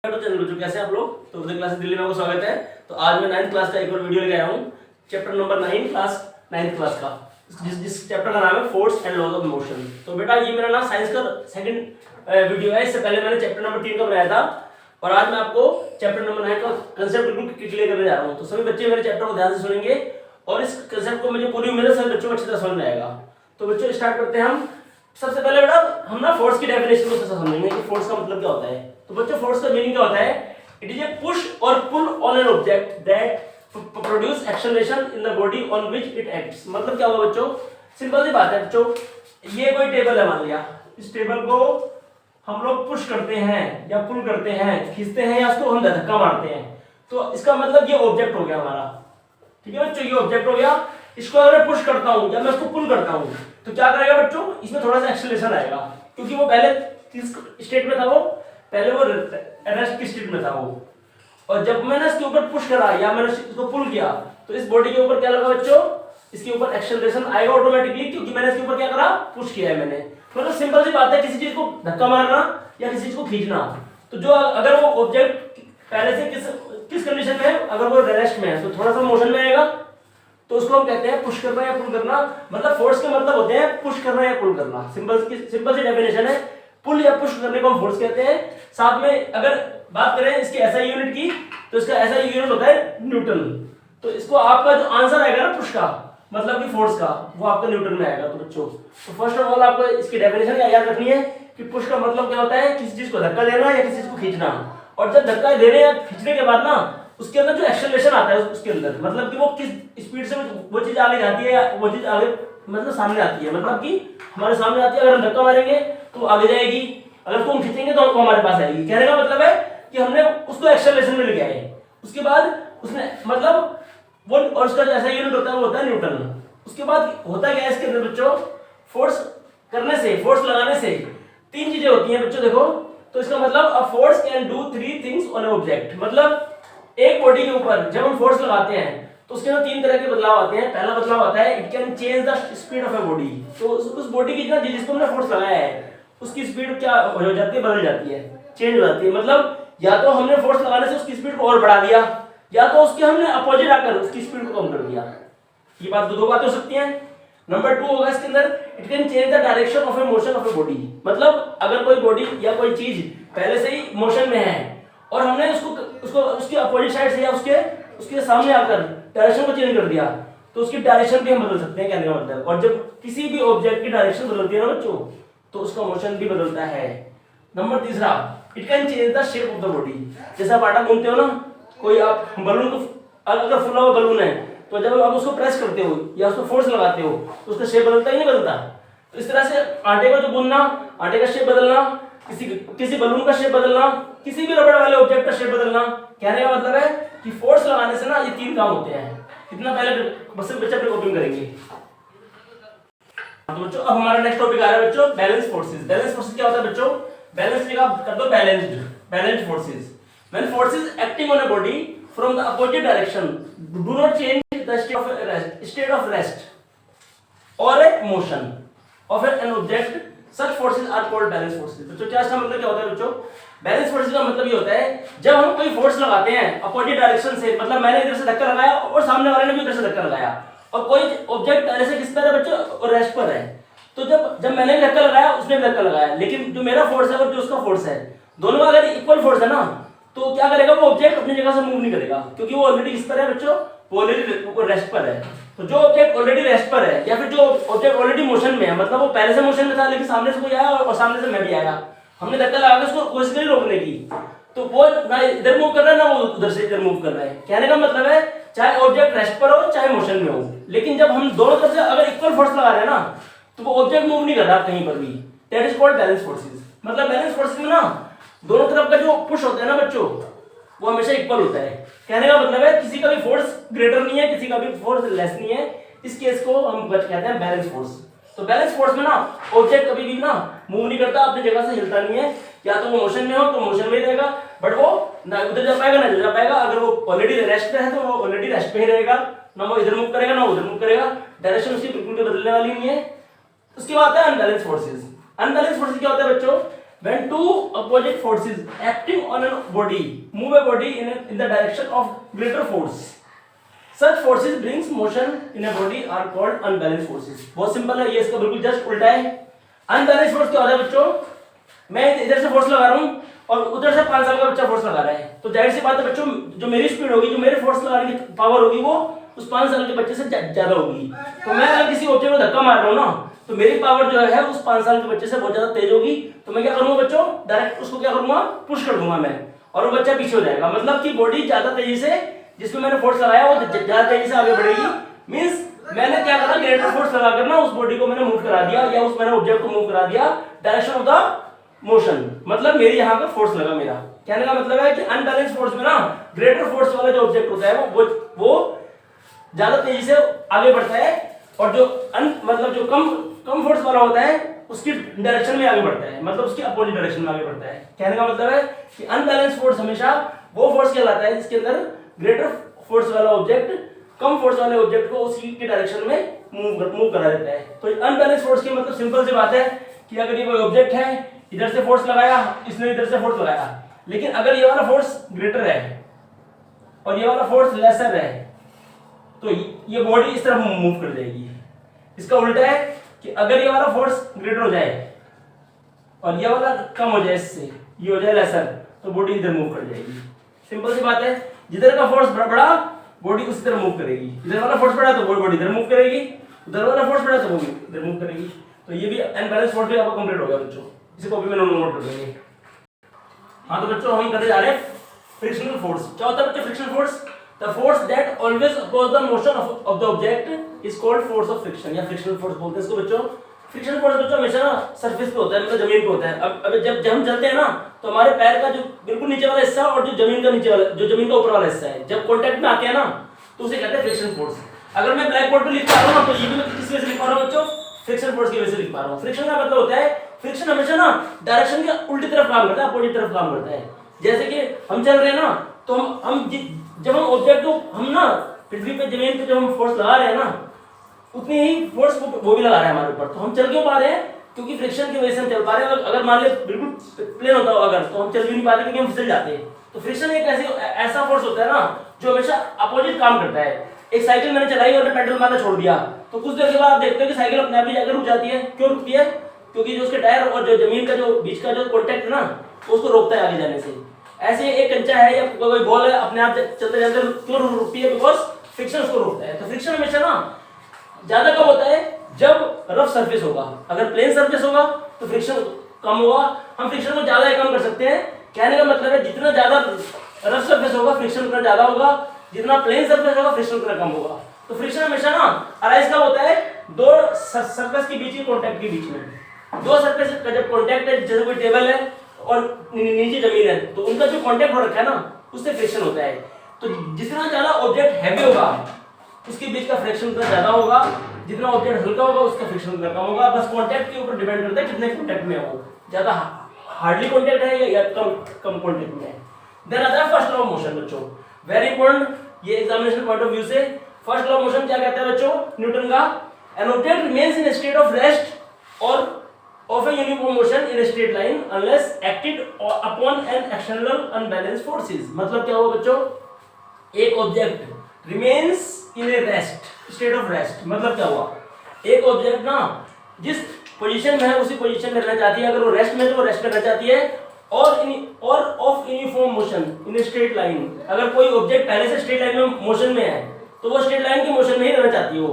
Channel बच्चों कैसे आप लोग। तो उदय क्लासेस दिल्ली में आपको स्वागत है। तो आज मैं 9th क्लास का एक और वीडियो लेके आया हूँ, chapter number 9 class 9th class का, जिस चैप्टर का नाम है force and laws of motion. तो बेटा ये मेरा ना साइंस का सेकंड वीडियो है। इससे पहले मैंने चैप्टर नंबर 3 का बनाया था और आज मैं आपको चैप्टर नंबर 9 का कंसेप्ट बिल्कुल क्लियर करने जा रहा हूँ। तो सभी बच्चे मेरे चैप्टर को ध्यान से सुनेंगे और इस कंसेप्ट को मुझे पूरी उम्मीद है सभी बच्चों को अच्छी तरह समझ में आएगा। तो बच्चों स्टार्ट करते हैं हम। सबसे पहले बेटा हम ना फोर्स की डेफिनेशन को समझेंगे कि फोर्स का मतलब क्या होता है। तो बच्चों फोर्स का मीनिंग क्या होता है? इट इज ए पुश और pull on an object that produce acceleration in the body on which it acts. मतलब क्या होगा बच्चों? सिंपल सी बात है बच्चों, ये कोई टेबल है मान लिया, इस टेबल को हम लोग पुश करते हैं या पुल करते हैं, खींचते हैं या उसको हम धक्का मारते हैं। तो इसका मतलब ये ऑब्जेक्ट हो गया हमारा, ठीक है बच्चों, ये ऑब्जेक्ट हो गया। इसको अगर मैं पुश करता हूं या मैं इसको पुल करता हूं तो क्या करेगा बच्चों? इसमें थोड़ा सा एक्सेलरेशन आएगा, क्योंकि वो पहले किस स्टेट में था, वो पहले वो रेस्ट की स्टेट में था वो। और जब मैंने इसके ऊपर पुश करा या मैंने इसको पुल किया तो इस बॉडी के ऊपर क्या लगा बच्चों? इसके ऊपर एक्सेलरेशन आएगा ऑटोमेटिकली, क्योंकि मैंने इसके ऊपर क्या करा? पुश किया है मैंने। मतलब सिंपल सी बात है, किसी चीज को धक्का मारना या किसी चीज को खींचना। तो जो अगर वो ऑब्जेक्ट पहले से किस कंडीशन में है, अगर वो रेस्ट में है तो थोड़ा सा मोशन में आएगा, तो उसको हम कहते हैं पुश करना या पुल करना। मतलब फोर्स के मतलब होते हैं पुश करना या पुल करना। सिंपल सी डेफिनेशन है, पुल या पुश करने को हम फोर्स कहते हैं। साथ में अगर बात करें इसकी एसआई यूनिट की, तो इसका एसआई यूनिट होता है न्यूटन। तो इसको आपका जो आंसर आएगा ना पुश का मतलब कि फोर्स का, वो आपका न्यूटन में आएगा। तो बच्चों तो फर्स्ट ऑफ ऑल आपको इसकी डेफिनेशन याद रखनी है कि पुश का मतलब क्या होता है? किसी चीज को धक्का देना या किसी चीज को खींचना। और जब धक्का देने या खींचने के बाद ना उसके अंदर जो एक्सेलरेशन आता है उसके अंदर, मतलब कि वो किस स्पीड से वो चीज आगे जाती है या वो चीज आगे मतलब सामने आती है। मतलब कि हमारे सामने आती है, अगर हम धक्का मारेंगे तो आगे जाएगी, अगर उसको हम खींचेंगे तो हमारे पास आएगी। कहने का मतलब है कि हमने उसको एक्सेलरेशन में लेके आए, उसके बाद उसने मतलब वो, और उसका जो ऐसा यूनिट होता है वो होता है न्यूटन। उसके बाद होता क्या है इसके अंदर बच्चों? फोर्स करने से, फोर्स लगाने से तीन चीजें होती हैं बच्चों, देखो। तो इसका मतलब a force can do three things on an object. मतलब एक बॉडी के ऊपर जब हम फोर्स लगाते हैं तो उसके अंदर तीन तरह के बदलाव आते हैं। पहला बदलाव आता है it can change the speed of a body. तो उस बॉडी की ना जिसको हमने फोर्स लगाया है उसकी स्पीड क्या हो जाती है? बदल जाती है, चेंज हो जाती है। मतलब या तो हमने फोर्स लगाने से उसकी स्पीड को और बढ़ा दिया, या तो उसके हमने अपोजिट आकर उसकी स्पीड को कम कर दिया। ये बात दो बातें हो सकती हैं। नंबर 2 होगा इसके अंदर it can change the direction of A motion of a body. मतलब अगर कोई बॉडी या कोई चीज पहले से ही मोशन में है और हमने उसको उसके अपोजिट साइड से या उसके सामने आकर डायरेक्शन को चेंज कर दिया, तो उसकी डायरेक्शन भी हम बदल सकते हैं, कहने का मतलब। और जब किसी भी ऑब्जेक्ट की डायरेक्शन बदलती है ना बच्चों, तो उसका मोशन भी बदलता है। Number 3 it can change the shape of the body. जैसे आप आटा घूमते हो ना, कोई आप बलून को, अगर फुला हुआ बलून है तो जब आप उसको प्रेस करते हो या उसको फोर्स लगाते हो तो उसका शेप बदलता ही नहीं बदलता। तो इस तरह से आटे का जो गूंदना, आटे का शेप बदलना, किसी बलून का शेप बदलना, किसी भी रबड़ वाले ऑब्जेक्ट का शेप बदलना, कहने का मतलब है कि फोर्स लगाने से ना ये तीन काम होते हैं। इतना पहले बस बच्चे अपने कॉपी करेंगे। तो बच्चों अब हमारा नेक्स्ट टॉपिक आ रहा है बच्चों बैलेंस फोर्सेस। बैलेंस फोर्सेस क्या होता है बच्चों? बैलेंस जगह कर दो balanced forces. When forces acting on a body from the opposite direction do not change the state of rest और a motion of an object, such forces are called balance forces। बच्चों क्या इसका मतलब क्या होता है बच्चों? बैलेंस फोर्सेस का मतलब ये होता है जब हम कोई फोर्स लगाते हैं अपोजिट डायरेक्शन से, मतलब मैंने इधर से धक्का लगाया और सामने वाले ने भी इधर से धक्का लगाया, और कोई ऑब्जेक्ट पहले से किस पर है बच्चों? और रेस्ट पर है। तो जब मैंने भी धक्का लगाया उसने भी धक्का लगाया, लेकिन जो मेरा फोर्स है और जो उसका फोर्स है, दोनों का अगर इक्वल फोर्स है ना, तो क्या करेगा? वो ऑब्जेक्ट अपनी जगह से मूव नहीं करेगा, क्योंकि वो ऑलरेडी किस पर है बच्चों? वो ऑलरेडी रेस्ट पर है। तो जो ऑब्जेक्ट ऑलरेडी रेस्ट पर है या फिर जो ऑब्जेक्ट ऑलरेडी मोशन में है, मतलब वो पहले से मोशन में था लेकिन सामने से कोई आया और सामने से मैं भी आया, हमने धक्का लगा के उसको कोशिश करी रोकने की, तो वो ना इधर मूव कर रहा है ना वो उधर से इधर मूव कर रहा है। कहने का मतलब है चाहे ऑब्जेक्ट रेस्ट पर हो चाहे मोशन में हो, लेकिन जब हम दोनों तरफ से अगर इक्वल फोर्स लगा रहे हैं ना, तो वो ऑब्जेक्ट मूव नहीं कर रहा कहीं पर भी। That is called balance forces. मतलब बैलेंस फोर्सेस में ना दोनों तरफ का जो पुश होता है ना बच्चों, वो हमेशा इक्वल होता है। कहने का मतलब है किसी का भी फोर्स ग्रेटर नहीं है, किसी का भी फोर्स लेस नहीं है। इस केस को हम कहते हैं बैलेंस फोर्स। तो बैलेंस फोर्स में ना ऑब्जेक्ट कभी भी ना मूव नहीं करता, अपनी जगह से हिलता नहीं है। या तो वो मोशन में हो तो मोशन में ही रहेगा, बट वो ना उधर जा पाएगा ना इधर जा पाएगा। अगर वो ऑलरेडी रेस्ट पे है तो वो ऑलरेडी रेस्ट पे ही रहेगा, ना वो इधर मूव करेगा ना उधर मूव करेगा। डायरेक्शन उसकी बिल्कुल भी बदलने वाली नहीं है। उसके बाद है अनबैलेंस फोर्सेस। अनबैलेंस फोर्सेस क्या होता है बच्चों? when two opposite forces acting on a body move a body in the direction of greater force, such forces brings motion in a body are called unbalanced forces. बहुत simple है ये, इसका बिल्कुल just उल्टा है. अनबैलेंस फोर्स क्या होता है बच्चों? मैं इधर से फोर्स लगा रहा हूँ और उधर से 5 साल का बच्चा फोर्स लगा रहा है, तो जाहिर सी बात है बच्चों, जो मेरी स्पीड होगी, जो मेरे फोर्स लगाने की पावर होगी, वो उस 5 साल के बच्चे से ज्यादा होगी. तो मैं अगर किसी ऑब्जेक्ट को धक्का मार रहा हूँ ना, तो मेरी पावर जो है उस 5 साल के बच्चे से बहुत ज्यादा तेज होगी. तो मैं क्या करूंगा बच्चों? डायरेक्ट उसको क्या करूंगा? पुश कर दूंगा मैं, और वो बच्चा पीछे हो जाएगा. मतलब कि बॉडी ज्यादा तेजी से, जिसमें मैंने फोर्स लगाया, वो ज्यादा तेजी से आगे बढ़ेगी. मींस मैंने क्या करा? ग्रेटर फोर्स लगाकर ना उस बॉडी को मैंने मूव करा दिया, या उस मैंने ऑब्जेक्ट को मूव करा दिया डायरेक्शन ऑफ द मोशन. मतलब मेरी यहाँ पे फोर्स लगा. मेरा कहने का मतलब है कि अनबैलेंस फोर्स में ना ग्रेटर फोर्स वाला जो ऑब्जेक्ट होता है वो ज्यादा तेजी से आगे बढ़ता है, और जो मतलब जो कम फोर्स वाला होता है उसकी डायरेक्शन में आगे बढ़ता है, मतलब उसकी अपोजिट डायरेक्शन में आगे बढ़ता है. कहने का मतलब है कि अनबैलेंस फोर्स हमेशा वो फोर्स कहलाता है जिसके अंदर ग्रेटर फोर्स वाला ऑब्जेक्ट कम फोर्स वाले ऑब्जेक्ट को उसी के डायरेक्शन में मूव करा देता है. तो अनबैलेंस फोर्स की मतलब सिंपल सी बात है कि अगर ये कोई ऑब्जेक्ट है, इधर से फोर्स लगाया, इसने इधर से फोर्स लगाया, लेकिन अगर ये वाला फोर्स ग्रेटर है और ये वाला फोर्स लेसर है, तो ये बॉडी इस तरफ मूव कर जाएगी. इसका उल्टा है कि अगर ये वाला फोर्स ग्रेटर हो जाए और ये वाला कम हो जाए, इससे ये हो जाए लेसर, तो बॉडी इधर मूव कर जाएगी. सिंपल सी बात है. जिधर का फोर्स बड़ा, बॉडी उसी तरह मूव करेगी. इधर वाला फोर्स बड़ा तो बॉडी इधर मूव करेगी, उधर वाला फोर्स बड़ा तो वो भी इधर मूव करेगी. तो ये भी अनबैलेंस फोर्स भी आपका कंप्लीट हो गया बच्चों. इसी कॉपी में नोट कर देंगे. हाँ तो बच्चों हम करने जा रहे हैं फ्रिक्शनल फोर्स. क्या होता है बच्चों frictional force? The force that always opposes the motion of the object is called force of friction, या फ्रिक्शनल फोर्स बोलते हैं इसको बच्चों. फ्रिक्शनल फोर्स बच्चों हमेशा ना सरफेस पे होता है, मतलब जमीन पे होता है. अब जब हम चलते हैं ना, तो हमारे पैर का जो बिल्कुल नीचे वाला हिस्सा और जो जमीन का नीचे वाला, जो जमीन का ऊपर वाला हिस्सा है, जब कांटेक्ट में आते हैं ना, तो उसे कहते हैं फ्रिक्शनल फोर्स. अगर मैं ब्लैक बोर्ड पे लिख पा रहा हूँ ना, तो ये भी मैं किस वजह से लिख पा रहा हूँ बच्चों? फ्रिक्शनल फोर्स की वजह से लिख पा रहा हूँ. फ्रिक्शन का मतलब होता है, फ्रिक्शन हमेशा ना डायरेक्शन के उल्टी तरफ काम करता है, अपोजिट तरफ काम करता है. जैसे कि हम चल रहे हैं ना, तो हम जब हम ऑब्जेक्ट को हम ना पृथ्वी पे, जमीन पे जब हम फोर्स लगा रहे हैं ना, उतनी ही फोर्स वो भी लगा रहा है हमारे ऊपर. तो हम चल क्यों पा रहे हैं? क्योंकि फ्रिक्शन की वजह से हम चल पा रहे हैं. अगर मान लीजिए बिल्कुल प्लेन होता हो अगर, तो हम चल भी नहीं पाते क्योंकि हम फिसल जाते हैं. तो फ्रिक्शन एक ऐसा फोर्स होता है ना जो हमेशा अपोजिट काम करता है. एक साइकिल मैंने चलाई और पेडल मारना छोड़ दिया, तो कुछ देर के बाद आप देखते हो कि साइकिल अपने आप ही जाकर रुक जाती है. क्यों रुकती है? क्योंकि जो उसके टायर और जो जमीन का जो बीच का जो कॉन्टैक्ट है ना, उसको रोकता है आगे जाने से. ऐसे एक कंचा है या कोई बॉल है, अपने आप चलते चलते क्यों रुकती है? बिकॉज फ्रिक्शन उसको रोकता है. तो फ्रिक्शन हमेशा ना ज्यादा कब होता है? जब रफ सरफेस होगा. अगर प्लेन सरफेस होगा तो फ्रिक्शन कम होगा. हम फ्रिक्शन को ज्यादा कम कर सकते हैं. कहने का मतलब है जितना ज्यादा रफ सरफेस होगा फ्रिक्शन उतना ज्यादा होगा, जितना प्लेन सरफेस होगा फ्रिक्शन उतना कम होगा. तो फ्रिक्शन हमेशा ना अराइज कब होता है? दो सरफेस के बीच के कॉन्टैक्ट के बीच में. दो सरफेस का जब कॉन्टैक्ट है, जैसे कोई टेबल है और नीचे जमीन है, तो उनका जो कांटेक्ट हो रखा है ना, उससे फ्रिक्शन होता है. तो जितना ज्यादा ऑब्जेक्ट हैवी होगा उसके बीच का फ्रिक्शन उतना ज्यादा होगा, जितना ऑब्जेक्ट हल्का होगा उसका फ्रिक्शन उतना कम होगा. बस कांटेक्ट के ऊपर डिपेंड करता है कितने कांटेक्ट में है वो, ज्यादा हार्डली कांटेक्ट है या कम कांटेक्ट में है. देन आता है फर्स्ट लॉ ऑफ मोशन बच्चों. वेरी इंपॉर्टेंट ये एग्जामिनेशन पॉइंट ऑफ व्यू से. फर्स्ट लॉ ऑफ मोशन क्या कहता है बच्चों? न्यूटन का. An object remains in state of rest और of a uniform motion in a straight line unless acted upon an external unbalanced forces. मतलब क्या हुआ बच्चों? एक object remains in a rest, state of rest. मतलब क्या हुआ? एक ऑब्जेक्ट ना जिस पोजीशन में है उसी पोजीशन में रहना चाहती है. अगर वो रेस्ट में है तो वो रेस्ट करना चाहती है. और of uniform motion in straight line. अगर कोई ऑब्जेक्ट पहले से स्ट्रेट लाइन में मोशन में है तो वो स्ट्रेट लाइन के मोशन में ही रहना चाहती हो,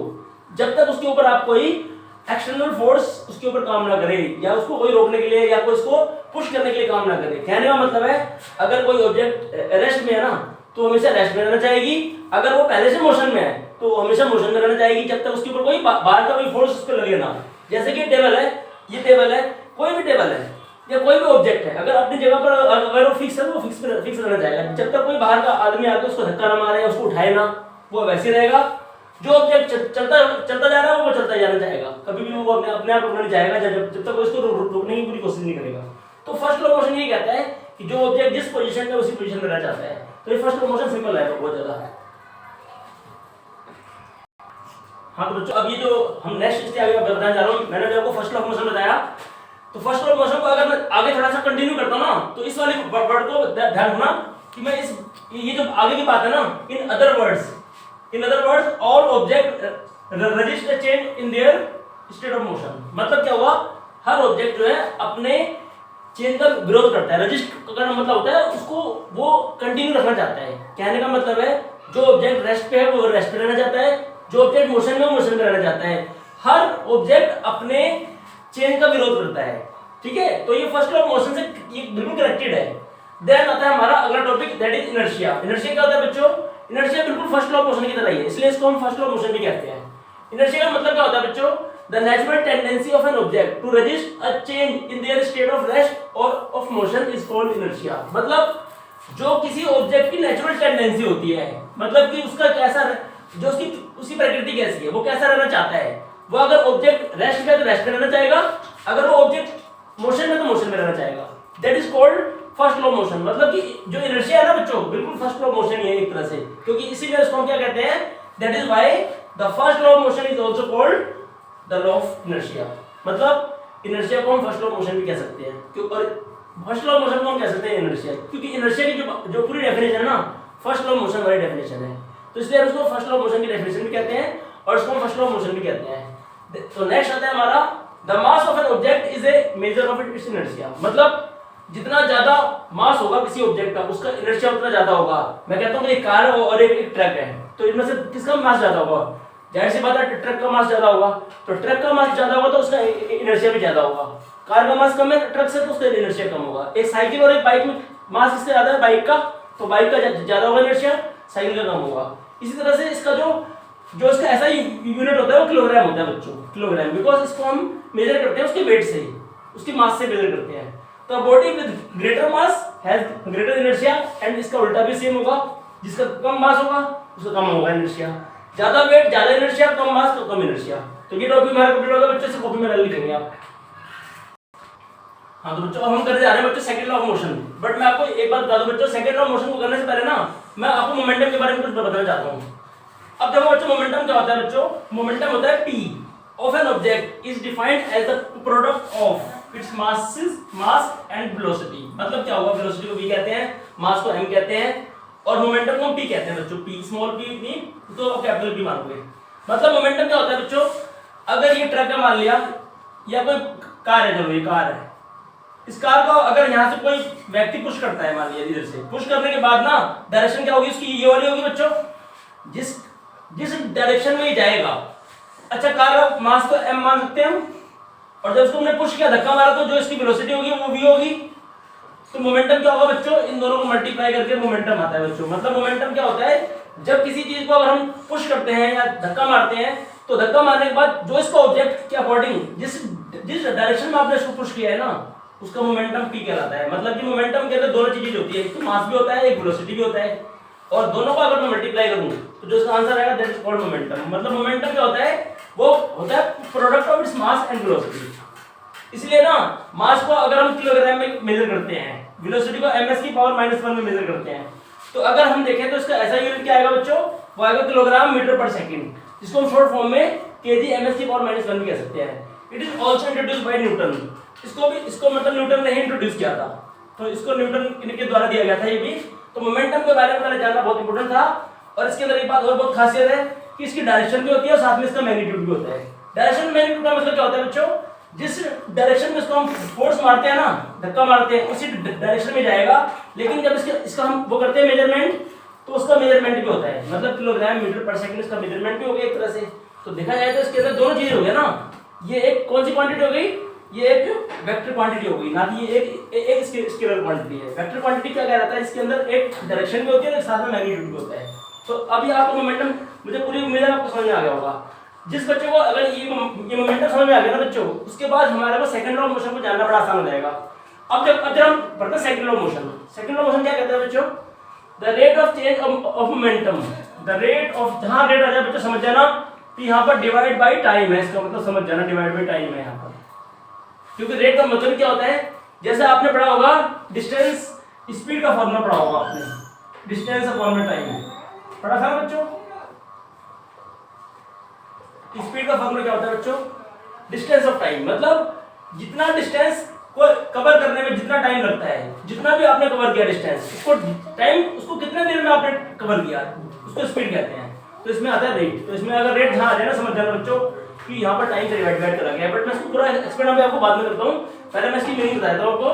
जब तक उसके ऊपर आप कोई एक्सटर्नल फोर्स उसके ऊपर काम ना करे, या उसको कोई रोकने के लिए या कोई उसको पुश करने के लिए काम ना करे. कहने का मतलब है अगर कोई ऑब्जेक्ट रेस्ट में है ना, तो हमेशा रेस्ट में रहना चाहेगी. अगर वो पहले से मोशन में है तो हमेशा मोशन में रहना चाहेगी, जब तक उसके ऊपर कोई बाहर का कोई फोर्स उस पर लगे ना. जैसे कि टेबल है, ये टेबल है, कोई भी टेबल है या कोई भी ऑब्जेक्ट है, अगर अपनी जगह पर अगर वो फिक्स है तो वो फिक्स रहना चाहेगा. जब तक कोई बाहर का आदमी आकर उसको धक्का ना मारे, उसको उठाए ना, वो वैसे रहेगा. जो ऑब्जेक्ट चलता जा रहा है वो चलता जाना चाहेगा, कभी भी वो अपने आप रुकना नहीं चाहेगा जब तक उसको रोकने की पूरी कोशिश नहीं करेगा. तो फर्स्ट लॉ ऑफ मोशन ये कहता है कि जो ऑब्जेक्ट जिस पोजीशन में उसी पोजीशन में रहना चाहता है. तो ये first law of motion simple है बहुत ज्यादा. हाँ तो बच्चों अब ये जो हम नेक्स्ट स्टेज आगे बताने जा रहा हूँ. मैंने जो आपको फर्स्ट लॉ ऑफ मोशन बताया, तो फर्स्ट लॉ ऑफ मोशन को अगर मैं आगे थोड़ा सा कंटिन्यू करता हूं ना, तो इस वाले वर्ड को ध्यान रखना कि मैं इस ये जो आगे की बात है ना, in other words all object register change in their state of motion. मतलब क्या हुआ, हर ऑब्जेक्ट जो है अपने चेंज का विरोध करता है। रजिस्ट का मतलब होता है उसको वो कंटिन्यू रखना चाहता है। कहने का मतलब है जो ऑब्जेक्ट रेस्ट पे है वो रेस्ट पे रहना चाहता है, जो ऑब्जेक्ट मोशन में वो मोशन में रहना चाहता है। हर ऑब्जेक्ट अपने चेंज का विरोध करता है, ठीक है। तो ये फर्स्ट लॉ ऑफ मोशन से ये बिल्कुल कनेक्टेड है। देन आता है हमारा अगला topic, that is inertia. Inertia क्या होता है बच्चों, इनर्शिया बिल्कुल फर्स्ट लॉ ऑफ मोशन की तरह ही है, इसलिए इसको हम फर्स्ट लॉ ऑफ मोशन भी कहते हैं। इनर्शिया का मतलब क्या होता है बच्चों, the natural tendency of an object to resist a change in their state of rest और of motion is called inertia. मतलब जो किसी ऑब्जेक्ट की नेचुरल टेंडेंसी होती है, मतलब कि उसका कैसा, जो उसकी प्रकृति कैसी है, वो कैसा रहना चाहता है। वो अगर ऑब्जेक्ट रेस्ट में तो रेस्ट में रहना चाहेगा, अगर वो ऑब्जेक्ट मोशन में तो मोशन में रहना चाहेगा। That is called first law of motion. मतलब कि जो इनर्शिया है ना बच्चों, बिल्कुल फर्स्ट लॉ ऑफ मोशन ही है एक तरह से, क्योंकि इसीलिए इसको हम क्या कहते हैं, that is why the first law of motion is also called the law of inertia. मतलब इनर्शिया को हम फर्स्ट लॉ ऑफ मोशन भी कह सकते हैं, क्योंकि फर्स्ट लॉ ऑफ मोशन को हम कह सकते हैं इनर्शिया, क्योंकि इनर्शिया की जो पूरी डेफिनेशन है ना, फर्स्ट लॉ ऑफ मोशन वाली डेफिनेशन है। तो इसलिए हम उसको फर्स्ट लॉ ऑफ मोशन की डेफिनेशन भी कहते हैं और इसको हम फर्स्ट लॉ ऑफ मोशन भी कहते हैं। तो नेक्स्ट आता है हमारा, the mass of an object is a measure of its inertia. मतलब जितना ज्यादा मास होगा किसी ऑब्जेक्ट का, उसका इनर्शिया उतना ज्यादा होगा। मैं कहता हूं कि एक कार और एक ट्रक है, तो इनमें से किसका मास ज्यादा होगा, जाहिर सी बात है ट्रक का मास ज्यादा होगा। तो ट्रक का मास ज्यादा होगा तो उसका इनर्शिया भी ज्यादा होगा। कार का मास कम है ट्रक से, तो उसका इनर्शिया कम होगा। एक साइकिल और एक बाइक में मास किससे ज्यादा है, बाइक का, तो बाइक का ज्यादा होगा इनर्शिया, साइकिल का कम होगा। इसी तरह से इसका जो इसका ऐसा यूनिट होता है वो किलोग्राम होता है बच्चों, किलोग्राम, बिकॉज इसको हम मेजर करते हैं उसके वेट से, उसकी मास से मेजर करते हैं। तो body with greater mass has greater inertia, and इसका उल्टा भी सेम होगा, जिसका कम मास होगा उसका कम होगा इनर्शिया। ज्यादा वेट ज्यादा इनर्शिया, कम मास तो कम इनर्शिया। तो ये टॉपिक हमारा कंप्लीट होगा बच्चों, से कॉपी में डाल लिखेंगे आप। हाँ तो बच्चों हम करने जा रहे हैं बच्चों second law of motion. But मैं आपको एक बात बता दूं बच्चों, सेकंड लॉ ऑफ मोशन को करने से पहले ना मैं आपको मोमेंटम के बारे में कुछ बताना चाहता हूँ। अब देखो बच्चों, मोमेंटम क्या होता है बच्चों, मोमेंटम होता है P of an object is defined as the product of its mass and velocity. मतलब क्या होगा, वेलोसिटी को V कहते हैं, मास को M कहते हैं, और मोमेंटम को हम P कहते हैं बच्चों। P स्मॉल p नहीं तो कैपिटल P मानोगे। मतलब मोमेंटम क्या होता है बच्चों, अगर ये ट्रक है मान लिया, या कोई कार है, चलो ये कार है, इस कार को अगर यहाँ से कोई व्यक्ति पुश करता है, मान लिया इधर से, पुश करने के बाद ना डायरेक्शन क्या होगी उसकी, ये वाली होगी बच्चों, जिस डायरेक्शन में ये जाएगा। अच्छा, कार का मास तो m मान सकते हैं हम, और जब उसको हमने पुश किया, धक्का मारा, तो जो इसकी वेलोसिटी होगी वो v होगी। तो मोमेंटम क्या होगा बच्चों, इन दोनों को मल्टीप्लाई करके मोमेंटम आता है बच्चों। मतलब मोमेंटम क्या होता है, जब किसी चीज को अगर हम पुश करते हैं या धक्का मारते हैं, तो धक्का मारने के बाद जो इसका ऑब्जेक्ट के अकॉर्डिंग जिस डायरेक्शन में आपने इसको पुश किया है ना, उसका मोमेंटम p कहलाता है। मतलब कि मोमेंटम के अंदर दोनों चीजें होती है, एक तो मास भी होता है, एक वेलोसिटी भी होता है, और दोनों को अगर मैं मल्टीप्लाई करूं तो जो इसका आंसर आएगा दैट इज कॉल्ड मोमेंटम। मतलब मोमेंटम क्या होता है, वो होता है product of its mass and velocity. इसलिए ना मास को अगर हम किलोग्राम में मेजर करते हैं, वेलोसिटी को ms की पावर -1 में मेजर करते हैं, तो अगर हम देखें तो इसका ऐसा यूनिट क्या आएगा बच्चों, वो आएगा किलोग्राम मीटर पर सेकंड, जिसको हम शॉर्ट फॉर्म में kg ms की पावर -1 भी कह सकते हैं। It is also introduced by Newton. इसको मतलब न्यूटन ने ही इंट्रोड्यूस किया था, तो इसको न्यूटन के द्वारा दिया गया था ये भी। तो मोमेंटम के बारे में पहले जानना बहुत इंपॉर्टेंट था। और इसके अंदर एक बात और बहुत खासियत है कि इसकी डायरेक्शन भी होती है और साथ में इसका मैग्नीट्यूड भी होता है। डायरेक्शन मैग्नीट्यूड का मतलब क्या होता है बच्चों, जिस डायरेक्शन में इसको हम फोर्स मारते हैं ना, धक्का मारते हैं, उसी डायरेक्शन में जाएगा। लेकिन जब इसका हम वो करते हैं मेजरमेंट, तो उसका मेजरमेंट भी होता है, मतलब किलोग्राम मीटर पर सेकंड इसका मेजरमेंट भी हो गया एक तरह से। तो देखा जाए तो इसके अंदर दोनों चीजें हो गया ना, ये एक कौन सी क्वांटिटी हो गई, ये एक वेक्टर क्वांटिटी हो गई, ना कि ये एक स्केलर क्वांटिटी है। वेक्टर क्वांटिटी क्या कहलाता है, इसके अंदर एक डायरेक्शन भी होती है और साथ में मैग्नीट्यूड भी होता है। तो अभी आपको मोमेंटम, मुझे पूरी उम्मीद है आपको समझ में आ गया होगा। जिस बच्चे को अगर ये मोमेंटम समझ में आ गया ना बच्चों, उसके बाद हमारे को सेकंड लॉ ऑफ मोशन को जानना बड़ा आसान हो जाएगा। अब जब हम पढ़ते हैं second law of motion, second law of motion क्या कहता है बच्चों, the rate of change of momentum, the rate of, जहां रेट आ जाए बच्चों समझ जाना कि यहाँ पर डिवाइड बाई टाइम है, इसका मतलब समझ जाना डिवाइड बाई टाइम है यहाँ पर। क्योंकि रेट का मतलब क्या होता है, जैसे आपने पढ़ा होगा डिस्टेंस, स्पीड का फॉर्मूला पढ़ा होगा आपने, डिस्टेंस अपॉन में टाइम पढ़ा था बच्चों। स्पीड का फॉर्मूला क्या होता है बच्चों, डिस्टेंस ऑफ टाइम। मतलब जितना डिस्टेंस को कवर करने में जितना टाइम लगता है, जितना भी आपने कवर किया डिस्टेंस, उसको टाइम, उसको कितने देर में आपने कवर किया, उसको स्पीड कहते हैं। तो इसमें आता है रेट। तो इसमें अगर रेट जहाँ आ जाए ना, समझ जाना बच्चों कि यहाँ पर टाइम से डिवाइड करा गया है। बट मैं इसको पूरा एक्सप्लेन अभी आपको बाद में करता हूँ, पहले मैं इसकी मीनिंग बताता हूँ आपको।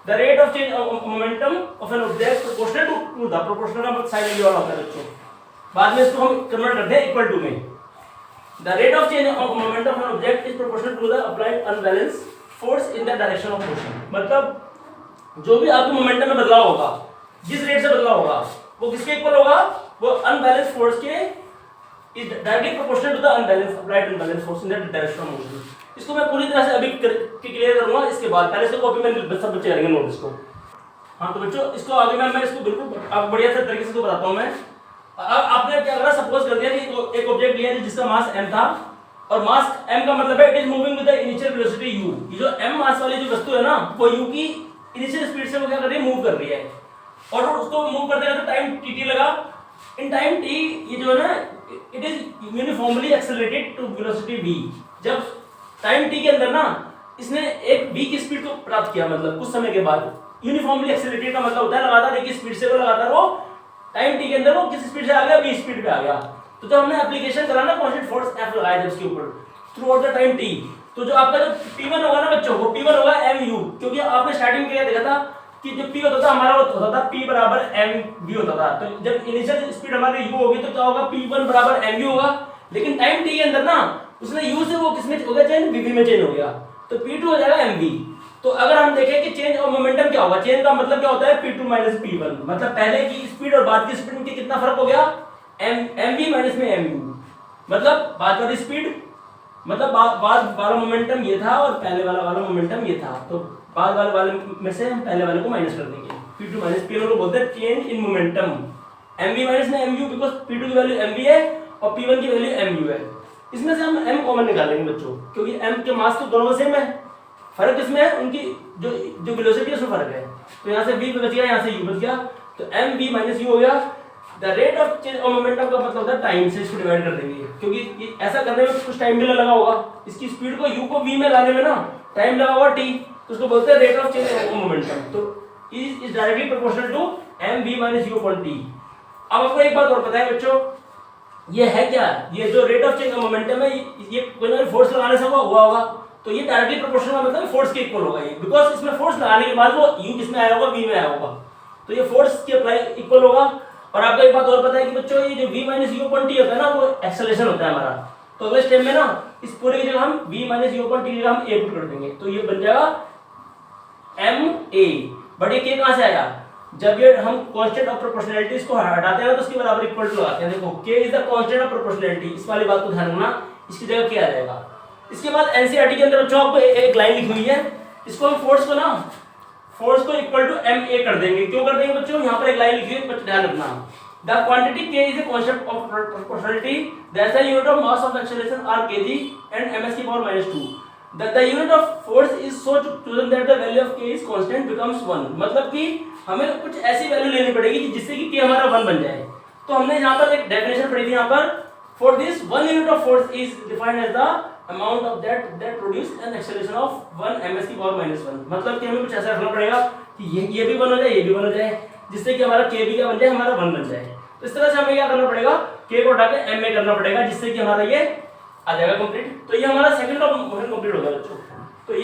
The rate of change of momentum of an object proportional to the proportional का मतलब साइन ये वाला होता है बच्चों, बाद में इसको हम कन्वर्ट करते हैं इक्वल टू में। The rate of change of momentum of an object is proportional to the applied unbalance force in the direction of motion. मतलब जो भी आपके मोमेंटम में बदलाव होगा, जिस रेट से बदलाव होगा, वो किसके इक्वल होगा, वो अनबैलेंस फोर्स के is directly proportional to the unbalance applied unbalance force in the direction of motion. इसको मैं पूरी तरह से अभी क्लियर करूंगा, इसके बाद पहले से कॉपी में सब बच्चे करेंगे नोट इसको। हाँ तो बच्चों इसको आगे मैं इसको बिल्कुल अब बढ़िया से तरीके से तो बताता हूँ मैं। अब आपने क्या करा, सपोज कर दिया कि एक ऑब्जेक्ट लिया जिसका मास m था, और मास m का मतलब है it is moving with the initial velocity u। ये जो m मास वाली जो वस्तु है ना, वो u की इनिशियल स्पीड से वो क्या कर रही है, मूव कर रही है, और उसको मूव करते करते टाइम tt लगा। इन टाइम t ये जो है ना, it is uniformly accelerated to velocity v। जब टाइम t के अंदर ना इसने एक v की स्पीड को प्राप्त किया, मतलब कुछ समय के बाद, यूनिफॉर्मली एक्सेलरेटेड का मतलब होता है लगातार एक ही स्पीड से वो लगातार वो टाइम t के अंदर वो किस स्पीड से आ गया, v स्पीड पे आ गया। तो जब हमने एप्लीकेशन करा ना कांस्टेंट फोर्स F लगाया जब इसके ऊपर through out the time t, तो जो आपका जो P1 होगा ना बच्चों, वो P1 होगा mu, क्योंकि आपने स्टार्टिंग में देखा था कि जो P होता था हमारा, वो होता था P बराबर mv होता था। तो जब इनिशियल स्पीड हमारी u होगी तो क्या होगा, P1 बराबर mu होगा। लेकिन टाइम t के अंदर ना उसने u से वो किसमें हो गया, चेंज vv में चेंज हो गया, तो P2 हो जाएगा mv। तो अगर हम देखें कि चेंज ऑफ मोमेंटम क्या होगा, चेंज का मतलब क्या होता है, P2 माइनस P1, मतलब पहले की स्पीड और बाद की स्पीड में कितना फर्क हो गया, mv माइनस में mu, मतलब बाद वाली स्पीड, मतलब बाद वाला मोमेंटम ये था और पहले वाला मोमेंटम ये था, तो बाद वाले में से हम पहले वाले को माइनस कर देंगे। P2 माइनस P1 को बोलते हैं change in momentum. mv minus में mu, बिकॉज़ P2 की वैल्यू mv है और P1 की वैल्यू mu है। इसमें से हम m कॉमन निकालेंगे बच्चों, क्योंकि m के मास तो दोनों सेम है, फर्क इसमें है उनकी जो वेलोसिटी है उसमें फर्क है। तो यहाँ से v बच गया, यहाँ से u बच गया, तो mv माइनस u हो गया। The rate of change of momentum का मतलब होता है टाइम से इसको डिवाइड कर देंगे, क्योंकि ये ऐसा करने में कुछ टाइम भी लगा होगा, इसकी स्पीड को u को v में लाने में ना टाइम लगा होगा t, तो उसको बोलते हैं rate of change of momentum. तो is directly proportional to mv minus u upon t। अब आपको एक बात और पता है बच्चों, ये है क्या, ये जो rate of change of momentum है, ये कोई ना फोर्स लगाने से हुआ होगा, तो ये डायरेक्टली प्रोपोर्शनल का मतलब फोर्स के इक्वल होगा ये, बिकॉज इसमें फोर्स लगाने के बाद वो u किसमें आया होगा, v में आया होगा, तो ये फोर्स के अप्लाई इक्वल होगा। और आपको एक बात और पता है कि बच्चों ये जो v minus u upon t होता है ना, वो एक्सेलरेशन होता है हमारा। तो अगले स्टेप में ना इस पूरे की जगह हम v minus u upon t की जगह हम a पुट कर देंगे, तो ये बन जाएगा ma। बट ये k कहां से आया, जब ये हम कांस्टेंट ऑफ प्रोपोर्शनैलिटी इसको हटाते हैं तो उसके बराबर इक्वल टू लगाते हैं। देखो k is the constant of proportionality, इस वाली बात को ध्यान रखना, इसकी जगह क्या आ जाएगा। इसके बाद एनसीईआरटी के अंदर बच्चों आपको एक लाइन लिखी हुई है, इसको हम फोर्स को इक्वल टू ma कर देंगे। क्यों कर देंगे बच्चों, यहाँ पर एक लाइन लिखी है, ध्यान रखना, the quantity k is a constant of proportionality, that's the unit of mass of acceleration are kg and ms की power -2। The unit of force is so chosen that the value of k is constant becomes 1। मतलब कि हमें कुछ ऐसी value लेनी पड़ेगी कि जिससे कि k हमारा 1 बन जाए। तो हमने यहाँ पर एक डेफिनेशन पढ़ी थी, यहाँ पर for this one unit of force is defined as the amount of that produce an acceleration of 1 ms की पावर -1। मतलब कि हमें कुछ ऐसा रखना पड़ेगा कि ये भी 1 हो जाए, ये भी 1 हो जाए, जिससे कि हमारा k भी क्या बन जाए, हमारा 1 बन जाए। तो इस तरह से हमें क्या करना पड़ेगा, k को उठा के m में करना पड़ेगा, जिससे कि हमारा ये आ जाएगा कंप्लीट। तो ये हमारा सेकंड ऑफ मोशन कंप्लीट हो गया बच्चों।